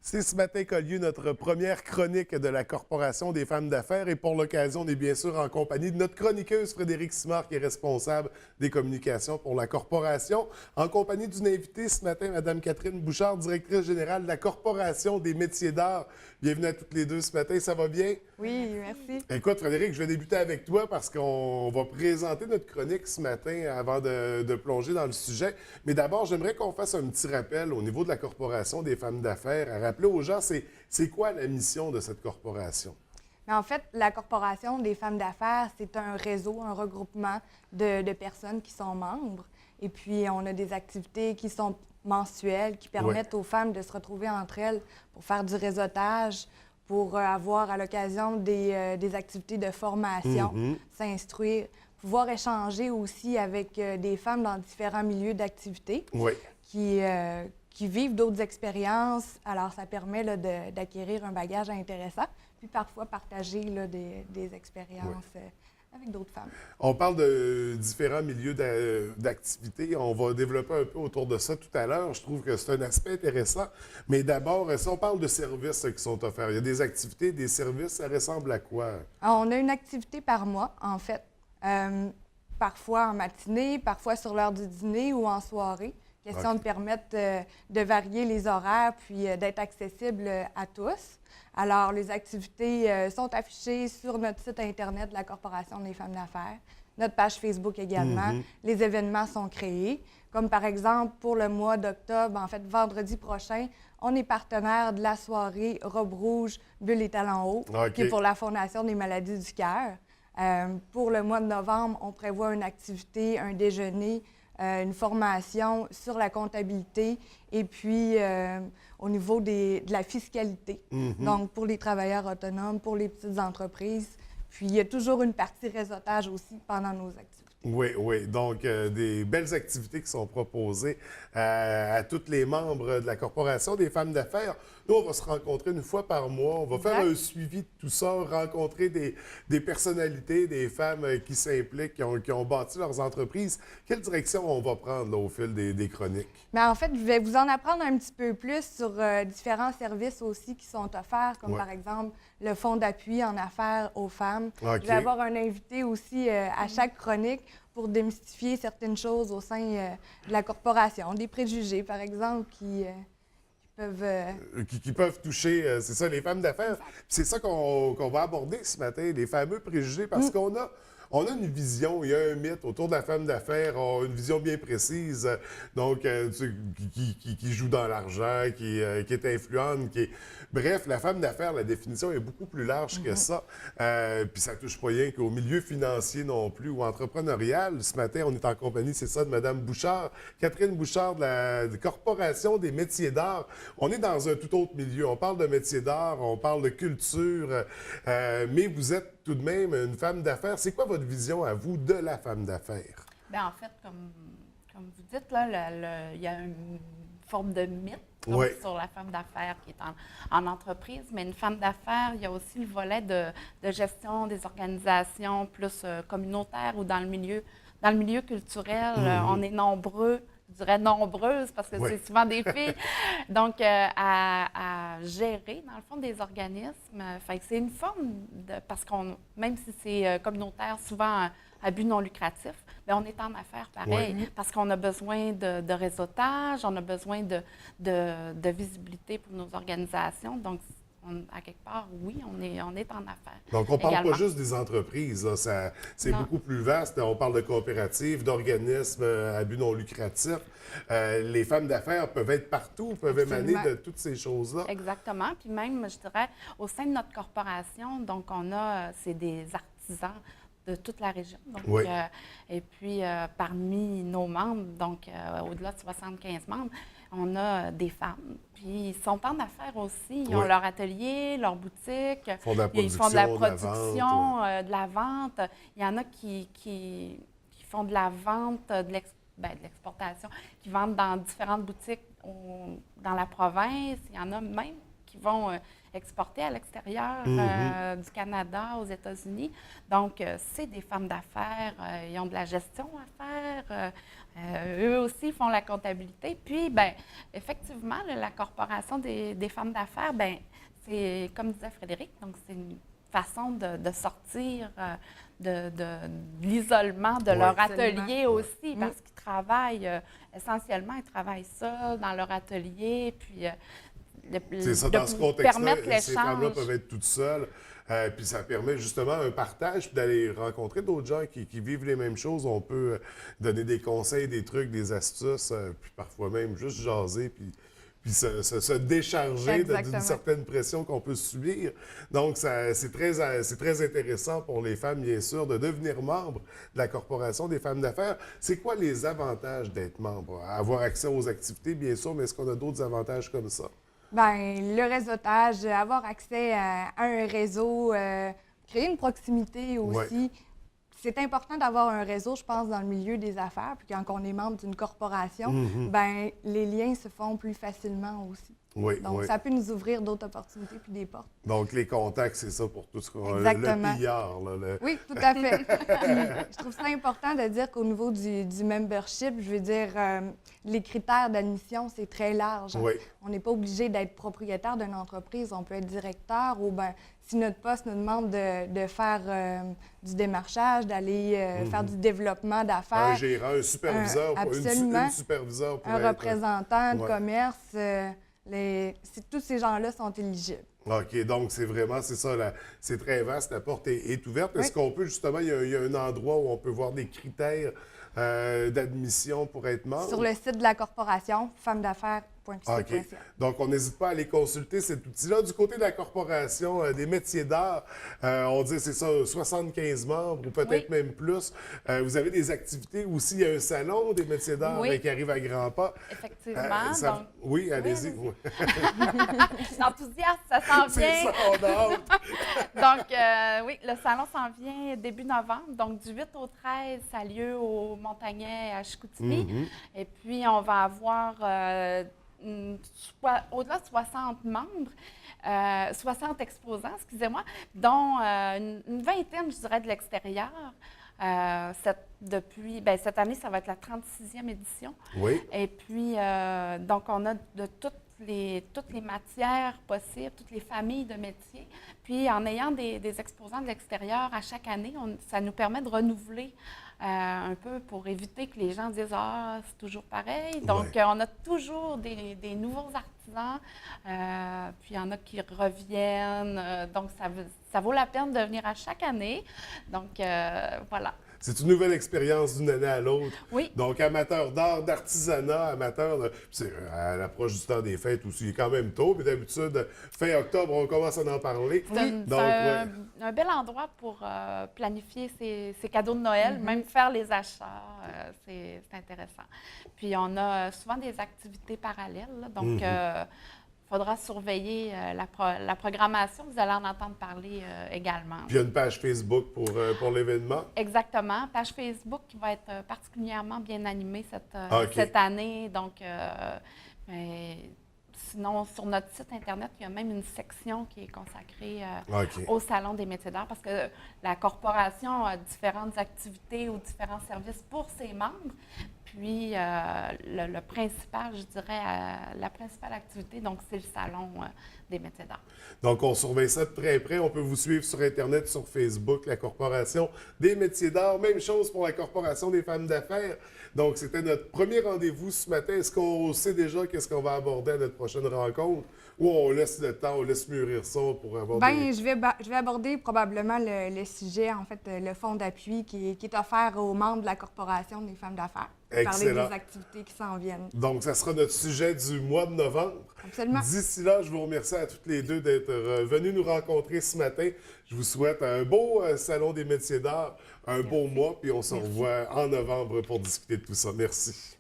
C'est ce matin qu'a lieu notre première chronique de la Corporation des femmes d'affaires et pour l'occasion, on est bien sûr en compagnie de notre chroniqueuse Frédérique Simard qui est responsable des communications pour la Corporation, en compagnie d'une invitée ce matin, Mme Catherine Bouchard, directrice générale de la Corporation des métiers d'art. Bienvenue à toutes les deux ce matin, ça va bien? Oui, merci. Écoute, Frédérique, je vais débuter avec toi parce qu'on va présenter notre chronique ce matin avant de plonger dans le sujet. Mais d'abord, j'aimerais qu'on fasse un petit rappel au niveau de la Corporation des femmes d'affaires. À rappeler aux gens, c'est quoi la mission de cette corporation? Mais en fait, la Corporation des femmes d'affaires, c'est un réseau, un regroupement de personnes qui sont membres. Et puis, on a des activités qui sont mensuelles, qui permettent aux femmes de se retrouver entre elles pour faire du réseautage, pour avoir à l'occasion des activités de formation, s'instruire, pouvoir échanger aussi avec des femmes dans différents milieux d'activité qui vivent d'autres expériences. Alors, ça permet là, d'acquérir un bagage intéressant, puis parfois partager là, des expériences avec d'autres femmes. On parle de différents milieux d'activité. On va développer un peu autour de ça tout à l'heure. Je trouve que c'est un aspect intéressant. Mais d'abord, si on parle de services qui sont offerts, il y a des activités, des services, ça ressemble à quoi? Alors, on a une activité par mois, en fait. Parfois en matinée, parfois sur l'heure du dîner ou en soirée. Question de permettre de varier les horaires puis d'être accessible à tous. Alors, les activités sont affichées sur notre site Internet de la Corporation des femmes d'affaires, notre page Facebook également. Les événements sont créés. Comme par exemple, pour le mois d'octobre, en fait, vendredi prochain, on est partenaire de la soirée Robe rouge, Bulle et talons hauts, qui est pour la Fondation des maladies du cœur. Pour le mois de novembre, on prévoit une activité, un déjeuner, une formation sur la comptabilité et puis au niveau de la fiscalité. Donc, pour les travailleurs autonomes, pour les petites entreprises. Puis, il y a toujours une partie réseautage aussi pendant nos activités. Oui. Donc, des belles activités qui sont proposées à tous les membres de la Corporation des femmes d'affaires. Nous, on va se rencontrer une fois par mois. On va faire un suivi de tout ça, rencontrer des personnalités, des femmes qui s'impliquent, qui ont bâti leurs entreprises. Quelle direction on va prendre là, au fil des chroniques? Bien, en fait, je vais vous en apprendre un petit peu plus sur différents services aussi qui sont offerts, comme par exemple le fonds d'appui en affaires aux femmes. Je vais avoir un invité aussi à chaque chronique pour démystifier certaines choses au sein de la corporation, des préjugés, par exemple, qui peuvent toucher, c'est ça, les femmes d'affaires. C'est ça qu'on va aborder ce matin, les fameux préjugés, parce qu'on a une vision, il y a un mythe autour de la femme d'affaires, on a une vision bien précise, donc qui joue dans l'argent, qui est influente, Bref, la femme d'affaires, la définition est beaucoup plus large que ça. Puis ça touche pas rien qu'au milieu financier non plus ou entrepreneurial. Ce matin, on est en compagnie, c'est ça, de Mme Bouchard, Catherine Bouchard de la Corporation des métiers d'art. On est dans un tout autre milieu. On parle de métiers d'art, on parle de culture, mais vous êtes tout de même une femme d'affaires. C'est quoi votre vision à vous de la femme d'affaires? Bien, en fait, comme vous dites, là, il y a une forme de mythe sur la femme d'affaires qui est en entreprise, mais une femme d'affaires, il y a aussi le volet de gestion des organisations plus communautaires ou dans le milieu culturel. On est nombreux, je dirais nombreuses, parce que c'est souvent des filles, donc à gérer, dans le fond, des organismes. Fait que c'est une forme parce qu'on, même si c'est communautaire, souvent à but non lucratif, bien, on est en affaires pareil, parce qu'on a besoin de réseautage, on a besoin de visibilité pour nos organisations. Donc, à quelque part, oui, on est en affaires. Donc, on ne parle pas juste des entreprises, là, c'est beaucoup plus vaste. On parle de coopératives, d'organismes à but non lucratif. Les femmes d'affaires peuvent être partout, peuvent émaner de toutes ces choses-là. Exactement. Puis même, je dirais, au sein de notre corporation, donc c'est des artisans de toute la région. Donc, et puis, parmi nos membres, donc au-delà de 75 membres, on a des femmes. Puis, ils sont en affaires aussi. Ils ont leur atelier, leur boutique. Ils font de la production, de la vente. Il y en a qui font de la vente, de l'exportation, qui vendent dans différentes boutiques dans la province. Il y en a même qui vont exporter à l'extérieur du Canada, aux États-Unis. Donc, c'est des femmes d'affaires, ils ont de la gestion à faire. Eux aussi font la comptabilité. Puis, bien, effectivement, la corporation des femmes d'affaires, bien, c'est, comme disait Frédéric, donc c'est une façon de sortir de l'isolement de leur atelier aussi, parce qu'ils travaillent, essentiellement, ils travaillent seuls dans leur atelier, puis c'est ça, dans ce contexte-là, ces femmes-là l'échange. peuvent être toutes seules. Puis ça permet justement un partage, puis d'aller rencontrer d'autres gens qui vivent les mêmes choses. On peut donner des conseils, des trucs, des astuces, puis parfois même juste jaser, puis se décharger d'une certaine pression qu'on peut subir. Donc, c'est très intéressant pour les femmes, bien sûr, de devenir membre de la Corporation des femmes d'affaires. C'est quoi les avantages d'être membre? Avoir accès aux activités, bien sûr, mais est-ce qu'on a d'autres avantages comme ça? Bien, le réseautage, avoir accès à un réseau, créer une proximité aussi. Ouais. C'est important d'avoir un réseau, je pense, dans le milieu des affaires. Puis quand on est membre d'une corporation, ben les liens se font plus facilement aussi. Oui, Donc, ça peut nous ouvrir d'autres opportunités puis des portes. Donc, les contacts, c'est ça pour tout ce qu'on a. Exactement. Le PR, là. Oui, tout à fait. Je trouve ça important de dire qu'au niveau du membership, je veux dire, les critères d'admission, c'est très large. Oui. On n'est pas obligé d'être propriétaire d'une entreprise. On peut être directeur ou, bien, si notre poste nous demande de faire du démarchage, d'aller faire du développement d'affaires. Un gérant, un superviseur, absolument. Une superviseur pour un être... représentant de commerce. Tous ces gens-là sont éligibles. OK, donc c'est ça, c'est très vaste, la porte est ouverte. Est-ce qu'on peut justement, il y a un endroit où on peut voir des critères d'admission pour être membre? Sur le site de la corporation, femmesdaffaires.qc.ca. OK. Donc, on n'hésite pas à aller consulter cet outil-là. Du côté de la Corporation des métiers d'art, on dit, c'est ça, 75 membres ou peut-être même plus. Vous avez des activités aussi. Il y a un salon des métiers d'art qui arrive à grands pas. Effectivement. Oui, allez-y. Oui. L'enthousiasme, ça s'en vient. C'est ça, on a hâte. Donc, oui, le salon s'en vient début novembre. Donc, du 8 au 13, ça a lieu au Montagnet à Chicoutimi. Et puis, on va avoir au-delà de 60 membres, 60 exposants, excusez-moi, dont une vingtaine, je dirais, de l'extérieur. Cette année, ça va être la 36e édition. Oui. Et puis, donc, on a de toutes les matières possibles, toutes les familles de métiers. Puis, en ayant des exposants de l'extérieur à chaque année, ça nous permet de renouveler un peu pour éviter que les gens disent « Ah, c'est toujours pareil ». Donc, on a toujours des nouveaux artisans, puis il y en a qui reviennent. Donc, ça vaut la peine de venir à chaque année. Donc, voilà. C'est une nouvelle expérience d'une année à l'autre. Oui. Donc, amateur d'art, d'artisanat, amateur de... C'est à l'approche du temps des fêtes aussi, il est quand même tôt, mais d'habitude, fin octobre, on commence à en parler. C'est un bel endroit pour planifier ses cadeaux de Noël, même faire les achats, c'est intéressant. Puis, on a souvent des activités parallèles, là, donc... Il faudra surveiller la programmation. Vous allez en entendre parler également. Puis il y a une page Facebook pour l'événement. Exactement. Page Facebook qui va être particulièrement bien animée cette année. Donc, sinon, sur notre site Internet, il y a même une section qui est consacrée au Salon des métiers d'art parce que la corporation a différentes activités ou différents services pour ses membres. Puis, le principal, je dirais, la principale activité, donc, c'est le Salon des métiers d'art. Donc, on surveille ça de très près. On peut vous suivre sur Internet, sur Facebook, la Corporation des métiers d'art. Même chose pour la Corporation des femmes d'affaires. Donc, c'était notre premier rendez-vous ce matin. Est-ce qu'on sait déjà qu'est-ce qu'on va aborder à notre prochaine rencontre? Ou on laisse le temps, on laisse mûrir ça pour avoir je vais aborder probablement le sujet, en fait, le fonds d'appui qui est offert aux membres de la Corporation des femmes d'affaires. Excellent. Parler des activités qui s'en viennent. Donc, ça sera notre sujet du mois de novembre. Absolument. D'ici là, je vous remercie à toutes les deux d'être venues nous rencontrer ce matin. Je vous souhaite un beau Salon des métiers d'art, un beau mois, puis on se revoit en novembre pour discuter de tout ça. Merci.